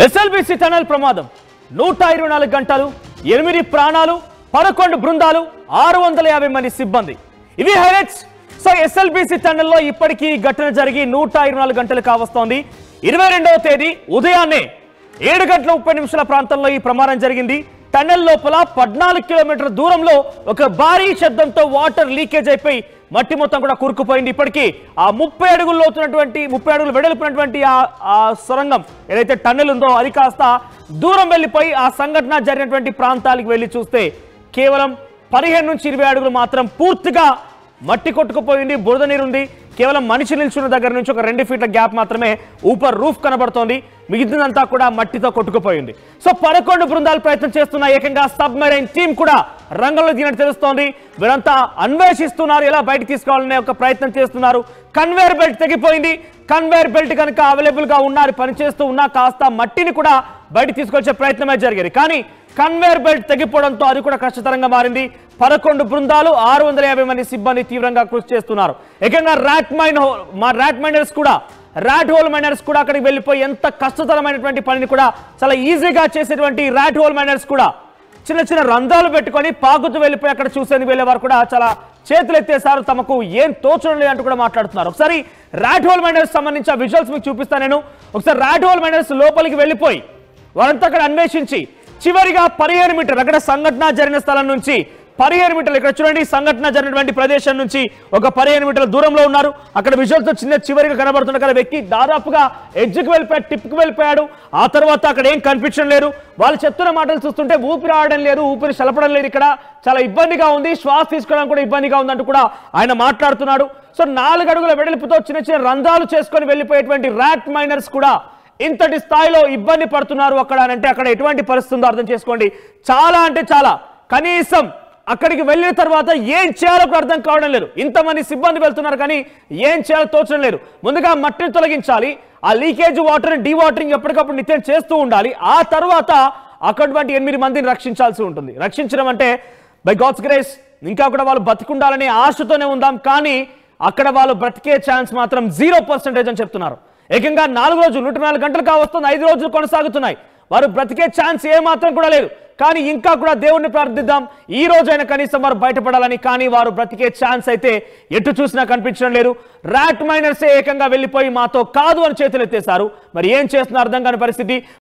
SLBC tunnel ప్రమాదం 124 గంటలు 8 ప్రాణాలు 11 బృందాలు 650 మంది సిబ్బంది ఇవి హైలైట్స్ సో ఎస్ఎల్బీసీ టనల్లో ఇప్పటికీ ఘటన జరిగి 124 గంటలు కావస్తోంది 22వ తేదీ ఉదయాన్నే 7 గంటల 30 నిమిషాల ప్రాంతంలో ఈ ప్రమాదం జరిగింది టనల్ లోపల 14 కిలోమీటర్ల దూరంలో ఒక భారీ శబ్దంతో వాటర్ లీకేజ్ అయిపోయి మట్టి మొత్తం కూడా కూరుకుపోయింది ఇప్పటికీ ఆ 30 అడుగుల లోతున్నటువంటి 30 అడుగులు వెడల్పునటువంటి ఆ సొరంగం ఏదైతే టన్నెల్ ఉందో అది కాస్త దూరం వెళ్ళిపోయి ఆ సంఘటన జరిగినటువంటి ప్రాంతాలకు వెళ్ళి చూస్తే కేవలం 15 నుంచి 20 అడుగులు మాత్రం పూర్తిగా మట్టి కొట్టుకుపోయింది బురద నీరు ఉంది కేవలం మనిషి నిల్చున్న దగ్గర నుంచి ఒక 2 ఫీట్ల గ్యాప్ మాత్రమే ఊపర్ రూఫ్ కనబడుతోంది మిగిలినంతా కూడా మట్టితో కొట్టుకుపోయింది సో 11 బృందాలు ప్రయత్నం చేస్తున్న ఏకంగా సబ్మెరైన్ టీం కూడా రంగంలో దిగినట్టు తెలుస్తోంది వీరంతా అన్వేషిస్తున్నారు ఎలా బయటకు తీసుకోవాలనే ఒక ప్రయత్నం చేస్తున్నారు కన్వేయర్ బెల్ట్ తెగిపోయింది కన్వేయర్ బెల్ట్ కనుక అవైలబుల్ గా ఉన్నారు పనిచేస్తూ ఉన్నా కాస్త మట్టిని కూడా బయట తీసుకొచ్చే ప్రయత్నమే జరిగేది కానీ కన్వేయర్ బెల్ట్ తెగిపోవడంతో అది కూడా కష్టతరంగా మారింది 11 బృందాలు 650 మంది సిబ్బంది తీవ్రంగా కృషి చేస్తున్నారు ఏకంగా ర్యాట్ హోల్ మైనర్స్ కూడా అక్కడికి వెళ్ళిపోయి ఎంత కష్టతరమైనటువంటి పనిని కూడా చాలా ఈజీగా చేసేటువంటి ర్యాట్ హోల్ మైనర్స్ కూడా చిన్న చిన్న రంధ్రాలు పెట్టుకొని పాకుతూ వెళ్ళిపోయి అక్కడ చూసేందుకు వెళ్ళేవారు కూడా చాలా చేతులు ఎత్తేసారు తమకు ఏం తోచడం లేదంటూ కూడా మాట్లాడుతున్నారు ఒకసారి ర్యాట్ హోల్ మైనర్స్ సంబంధించిన విజువల్స్ మీకు చూపిస్తాను నేను ఒకసారి ర్యాట్ హోల్ మైనర్స్ లోపలికి వెళ్ళిపోయి వారంతా అక్కడ అన్వేషించి చివరిగా 15 మీటర్లు అక్కడ సంఘటన జరిగిన స్థలం నుంచి 15 మీటర్లు ఇక్కడ చూడండి సంఘటన జరిగినటువంటి ప్రదేశం నుంచి ఒక 15 మీటర్ల దూరంలో ఉన్నారు అక్కడ విజువల్తో చివరిగా కనబడుతున్న కదా వ్యక్తి దాదాపుగా ఎడ్జ్కి వెళ్ళిపోయాడు టిప్కి వెళ్ళిపోయాడు ఆ తర్వాత అక్కడ ఏం కనిపించడం లేదు వాళ్ళు చెప్తున్న మాటలు చూస్తుంటే ఊపిరి ఆడడం లేదు ఊపిరి చలపడం లేదు ఇక్కడ చాలా ఇబ్బందిగా ఉంది శ్వాస తీసుకోవడం కూడా ఇబ్బందిగా ఉందంటూ కూడా ఆయన మాట్లాడుతున్నాడు సో 4 అడుగుల వెడల్పుతో చిన్న చిన్న రంధ్రాలు చేసుకొని వెళ్ళిపోయేటువంటి ర్యాట్ మైనర్స్ కూడా ఇంతటి స్థాయిలో ఇబ్బంది పడుతున్నారు అక్కడ అంటే అక్కడ ఎటువంటి పరిస్థితి ఉందో అర్థం చేసుకోండి చాలా అంటే చాలా కనీసం అక్కడికి వెళ్ళిన తర్వాత ఏం చేయాలో అర్థం కావడం లేదు ఇంతమంది సిబ్బంది వెళ్తున్నారు కానీ ఏం చేయాలో తోచడం లేదు ముందుగా మట్టిని తొలగించాలి ఆ లీకేజ్ వాటర్ డీవాటరింగ్ ఎప్పటికప్పుడు నిత్యం చేస్తూ ఉండాలి ఆ తర్వాత అక్కడటువంటి 8 మందిని రక్షించాల్సి ఉంటుంది రక్షించడం అంటే బై గాడ్స్ గ్రేస్ ఇంకా కూడా వాళ్ళు బతికుండాలనే ఆశతోనే ఉందాం కానీ అక్కడ వాళ్ళు బ్రతికే ఛాన్స్ మాత్రం 0% అని చెప్తున్నారు ఏకంగా 4 రోజులు 104 గంటలు కావస్తుంది 5 రోజులు కొనసాగుతున్నాయి వారు బ్రతికే ఛాన్స్ ఏమాత్రం కూడా లేదు కానీ ఇంకా కూడా దేవుణ్ణి ప్రార్థిద్దాం ఈ రోజైనా కనీసం వారు బయటపడాలని కానీ వారు బ్రతికే ఛాన్స్ అయితే ఎటు చూసినా కనిపించడం లేదు ర్యాట్ మైనర్సే ఏకంగా వెళ్ళిపోయి మాతో కాదు అని చేతులు ఎత్తేశారు మరి ఏం చేస్తున్నా అర్థం కాని పరిస్థితి